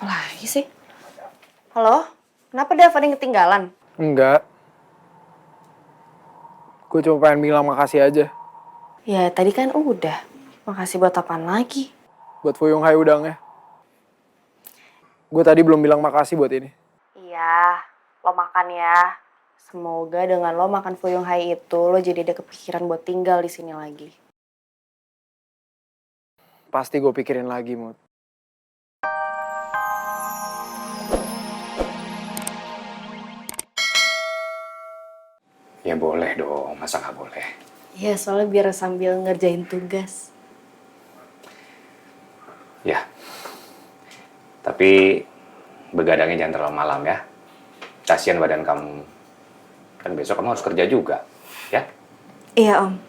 Apalagi sih? Halo? Kenapa Dev, ada yang ketinggalan? Enggak. Gue cuma pengen bilang makasih aja. Ya tadi kan udah. Makasih buat apaan lagi? Buat Fuyung Hai udangnya. Gue tadi belum bilang makasih buat ini. Iya, lo makan ya. Semoga dengan lo makan Fuyung Hai itu, lo jadi ada kepikiran buat tinggal di sini lagi. Pasti gue pikirin lagi, Mut. Ya boleh dong, masa nggak boleh? Ya soalnya biar sambil ngerjain tugas. Ya, tapi begadangnya jangan terlalu malam ya. Kasian badan kamu. Kan besok kamu harus kerja juga, ya? Iya Om.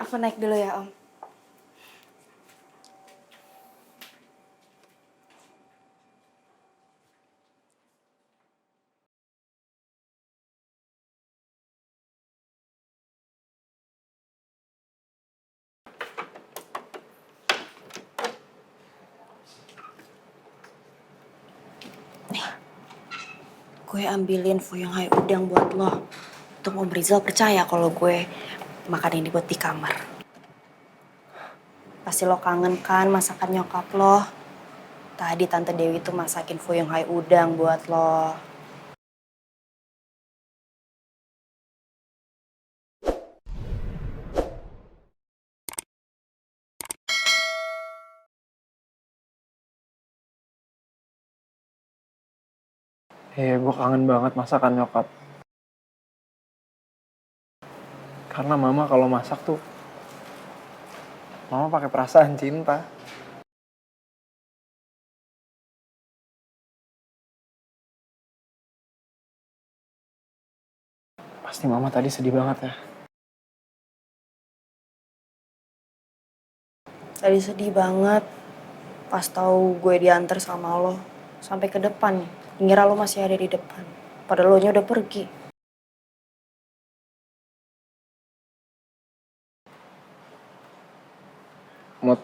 Aku naik dulu ya Om. Gue ambilin Fuyung Hai udang buat lo. Untuk Om Rizal percaya kalau gue makan ini buat di kamar. Pasti lo kangen kan masakan nyokap lo. Tadi Tante Dewi tuh masakin Fuyung Hai udang buat lo. Gue kangen banget masakan nyokap. Karena mama kalau masak tuh, mama pakai perasaan cinta. Pasti mama tadi sedih banget ya. Tadi sedih banget pas tahu gue diantar sama lo sampai ke depan. Ngira lo masih ada di depan. Padahal lo nya udah pergi. Mut,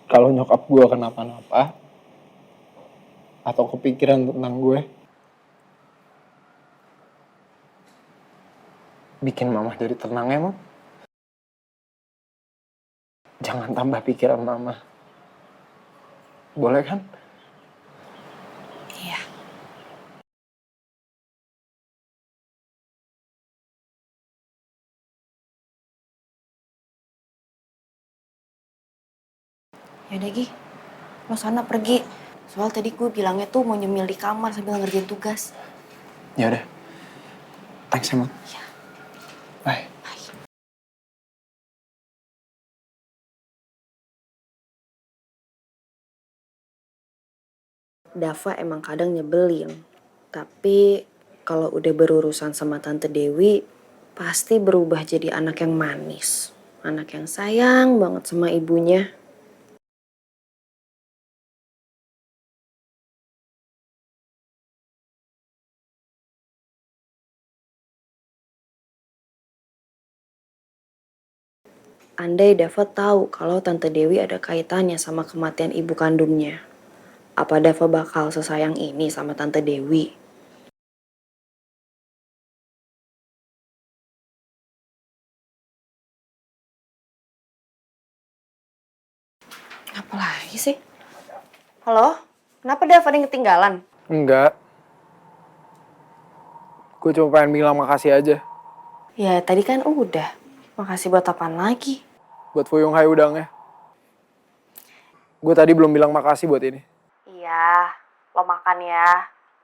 kalau nyokap gue kenapa-napa, atau kepikiran tentang gue, bikin mama jadi tenang ya, Mut. Jangan tambah pikiran mama. Boleh kan? Iya. Yaudah Gi, lo sana pergi. Soal tadi gue bilangnya tuh mau nyemil di kamar sambil ngerjain tugas. Ya udah. Thanks ya, Mut. Iya. Bye. Bye. Dava emang kadang nyebelin. Tapi kalau udah berurusan sama Tante Dewi, pasti berubah jadi anak yang manis. Anak yang sayang banget sama ibunya. Andai Dava tahu kalau Tante Dewi ada kaitannya sama kematian ibu kandungnya. Apa Dava bakal sesayang ini sama Tante Dewi? Apalagi sih? Halo? Kenapa Dava ada yang ketinggalan? Enggak. Gue cuma pengen bilang makasih aja. Ya tadi kan udah. Makasih buat apaan lagi? Buat Fuyung Hai udangnya. Gue tadi belum bilang makasih buat ini. Iya, lo makan ya.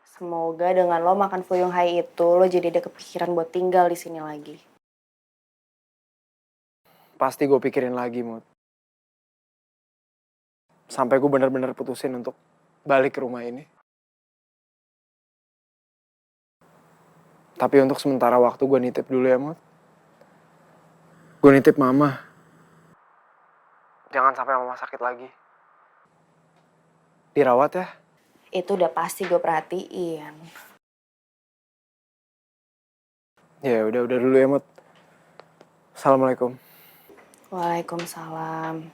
Semoga dengan lo makan Fuyung Hai itu, lo jadi ada kepikiran buat tinggal di sini lagi. pasti gue pikirin lagi, Mut. Sampai gue bener-bener putusin untuk balik ke rumah ini. Tapi untuk sementara waktu gue nitip dulu ya, Mut. Gue nitip mama. Jangan sampai mama sakit lagi. Dirawat ya. Itu udah pasti gue perhatiin. Ya udah dulu ya, Mut. Assalamualaikum. Waalaikumsalam.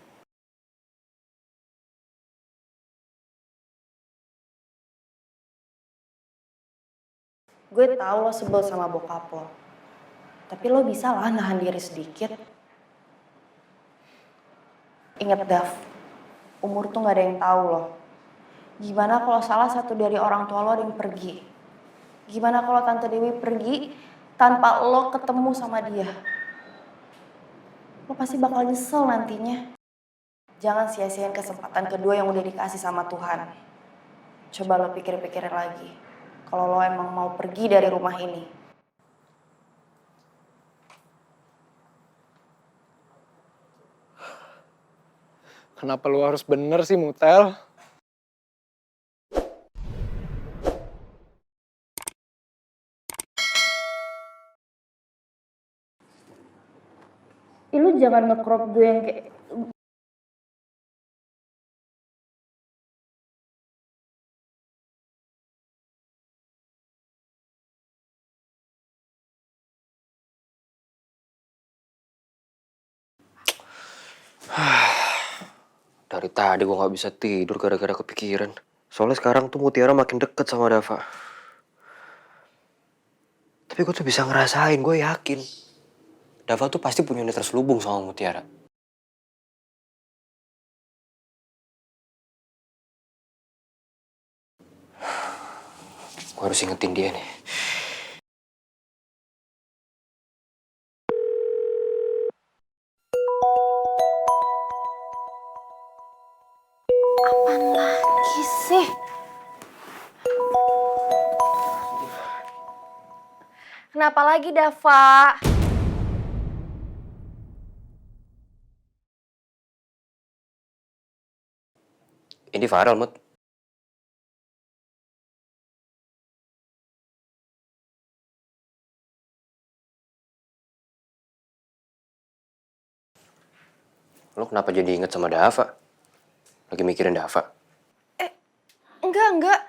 Gue tahu lo sebel sama bokap lo. Tapi lo bisa lah nahan diri sedikit. Ingat Dav, umur tuh gak ada yang tahu loh. Gimana kalau salah satu dari orang tua lo ada yang pergi? Gimana kalau Tante Dewi pergi tanpa lo ketemu sama dia? Lo pasti bakal nyesel nantinya. Jangan sia-siain kesempatan kedua yang udah dikasih sama Tuhan. Coba lo pikir-pikirin lagi. Kalau lo emang mau pergi dari rumah ini. Kenapa lu harus bener sih, Mutel? Lu jangan nge-crop gue yang kayak... Dari tadi gue gak bisa tidur gara-gara kepikiran. Soalnya sekarang tuh Mutiara makin deket sama Dava. Tapi gue tuh bisa ngerasain, gue yakin. Dava tuh pasti punya niat terselubung sama Mutiara. Gue harus ingetin dia nih. Apaan lagi sih? Kenapa lagi, Dava? Ini Farel, Mut. Lo kenapa jadi inget sama Dava? Lagi mikirin Dava? Enggak.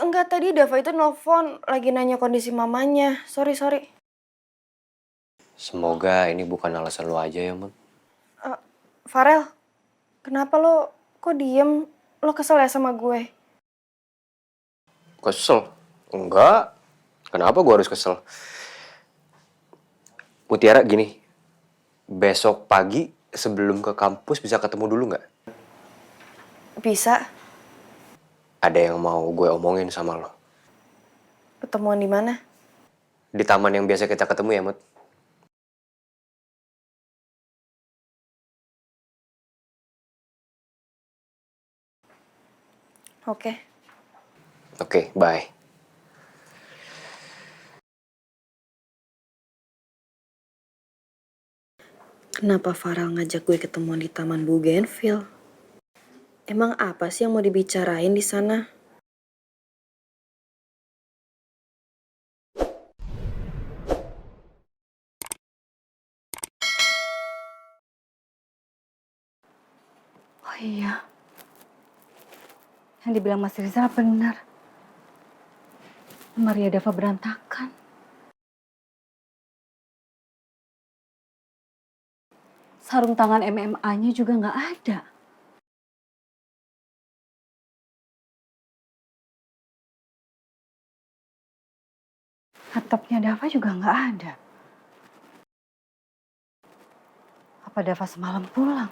Enggak, tadi Dava itu nelfon lagi nanya kondisi mamanya. Sorry. Semoga ini bukan alasan lo aja ya, Mut. Farel, kenapa lo kok diem? Lo kesel ya sama gue? Kesel? Enggak. Kenapa gue harus kesel? Mutiara gini. Besok pagi sebelum ke kampus bisa ketemu dulu nggak? Bisa. Ada yang mau gue omongin sama lo. Ketemuan di mana? Di taman yang biasa kita ketemu ya, Mut? Oke. Oke, bye. Kenapa Farel ngajak gue ketemuan di Taman Bougainville? Emang apa sih yang mau dibicarain di sana? Oh iya, yang dibilang Mas Rizal benar. Maria Dava berantakan. Sarung tangan MMA-nya juga nggak ada. Laptopnya Dava juga nggak ada. Apa Dava semalam pulang?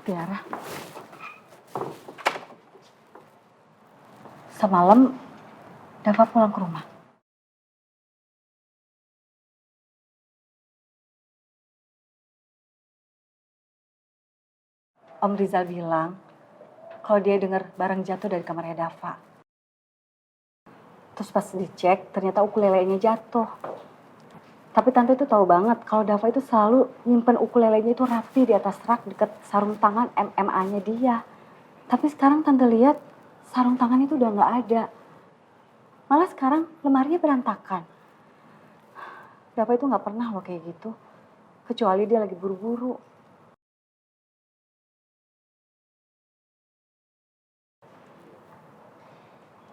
Tiara. Semalam Dava pulang ke rumah. Om Rizal bilang kalau dia dengar barang jatuh dari kamarnya Dava. Terus pas dicek, ternyata ukulelenya jatuh. Tapi tante itu tahu banget kalau Dava itu selalu nyimpen ukulelenya itu rapi di atas rak deket sarung tangan MMA-nya dia. Tapi sekarang tante lihat sarung tangan itu udah nggak ada. Malah sekarang lemarinya berantakan. Dava itu nggak pernah loh kayak gitu. Kecuali dia lagi buru-buru.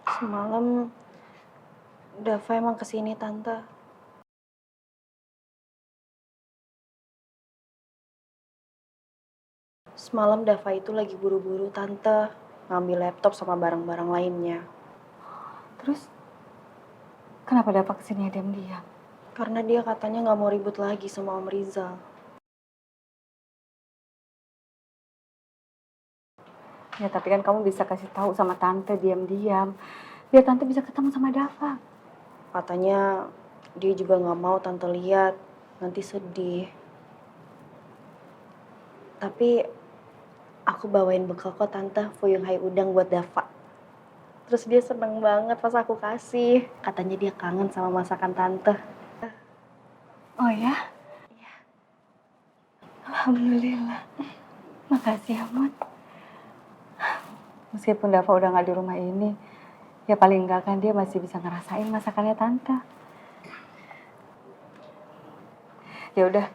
Semalam Dava emang kesini tante. Semalam Dava itu lagi buru-buru tante, ngambil laptop sama barang-barang lainnya. Terus kenapa Dava kesini diam-diam? Karena dia katanya nggak mau ribut lagi sama Om Rizal. Ya tapi kan kamu bisa kasih tahu sama tante diam-diam. Biar tante bisa ketemu sama Dava. Katanya dia juga nggak mau tante lihat, nanti sedih. Tapi aku bawain bekal kok tante, fuyung hai udang buat Dava. Terus dia seneng banget pas aku kasih. Katanya dia kangen sama masakan tante. Oh ya? Iya. Alhamdulillah. Makasih ya, Mut. Meskipun Dava udah nggak di rumah ini, ya paling enggak kan dia masih bisa ngerasain masakannya tante. Ya udah,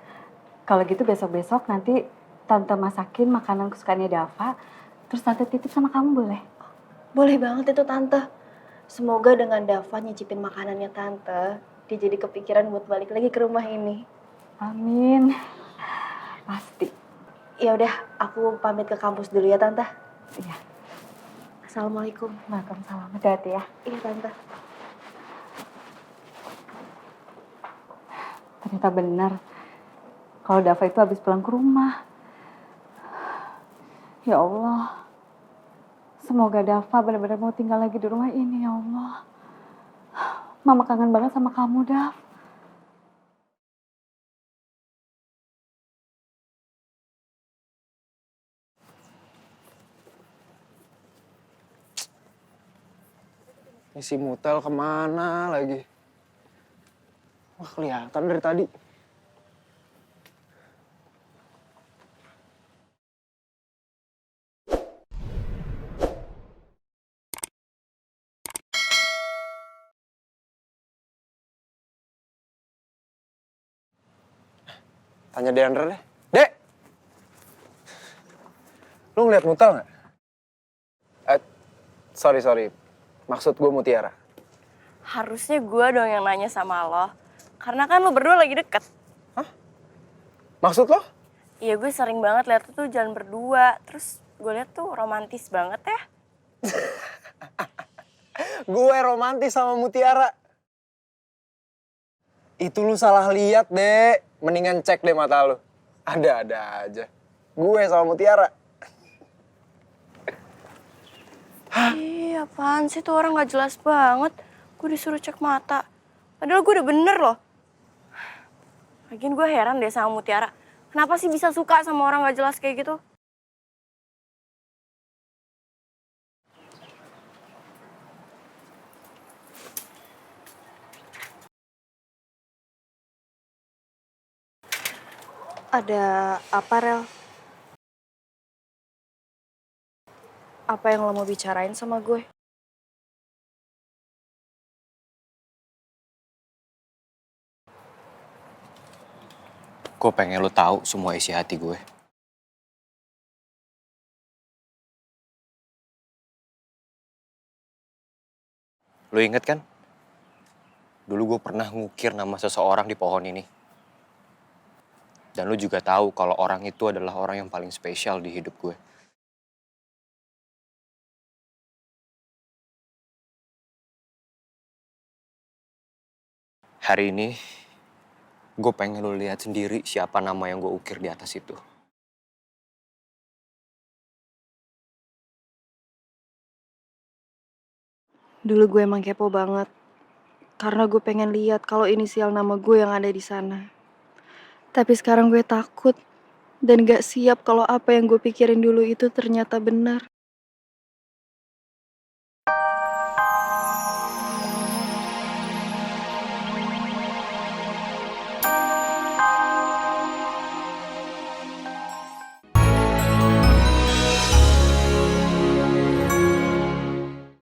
kalau gitu besok-besok nanti tante masakin makanan kesukaannya Dava, terus tante titip sama kamu boleh? Boleh banget itu tante. Semoga dengan Dava nyicipin makanannya tante, dia jadi kepikiran buat balik lagi ke rumah ini. Amin. Pasti. Ya udah, aku pamit ke kampus dulu ya tante. Iya. Assalamualaikum. Waalaikumsalam. Hati-hati ya. Iya tante. Ternyata benar. Kalau Dava itu habis pulang ke rumah. Ya Allah. Semoga Dava benar-benar mau tinggal lagi di rumah ini, ya Allah. Mama kangen banget sama kamu, Dav. Ini si Mutel kemana lagi? Wah, kelihatan dari tadi. Tanya Deandra deh. Dek! Lu ngeliat Mutel nggak? Sorry. Maksud gue Mutiara. Harusnya gue dong yang nanya sama lo. Karena kan lo berdua lagi deket. Maksud lo? Iya, gue sering banget liat lo tuh jalan berdua. Terus gue liat tuh romantis banget ya. Gue romantis sama Mutiara. Itu lu salah lihat, Dek. Mendingan cek deh mata lu. Ada-ada aja. Gue sama Mutiara. Ih, apaan sih tuh orang gak jelas banget. Gue disuruh cek mata. Padahal gue udah bener loh. Lagian gue heran deh sama Mutiara. Kenapa sih bisa suka sama orang gak jelas kayak gitu? Ada apa, Rel? Apa yang lo mau bicarain sama gue? Gue pengen lo tahu semua isi hati gue. Lo inget kan? Dulu gue pernah ngukir nama seseorang di pohon ini. Dan lo juga tahu kalau orang itu adalah orang yang paling spesial di hidup gue. Hari ini, gue pengen lo lihat sendiri siapa nama yang gue ukir di atas itu. Dulu gue emang kepo banget. Karena gue pengen lihat kalau inisial nama gue yang ada di sana. Tapi sekarang gue takut dan gak siap kalau apa yang gue pikirin dulu itu ternyata benar.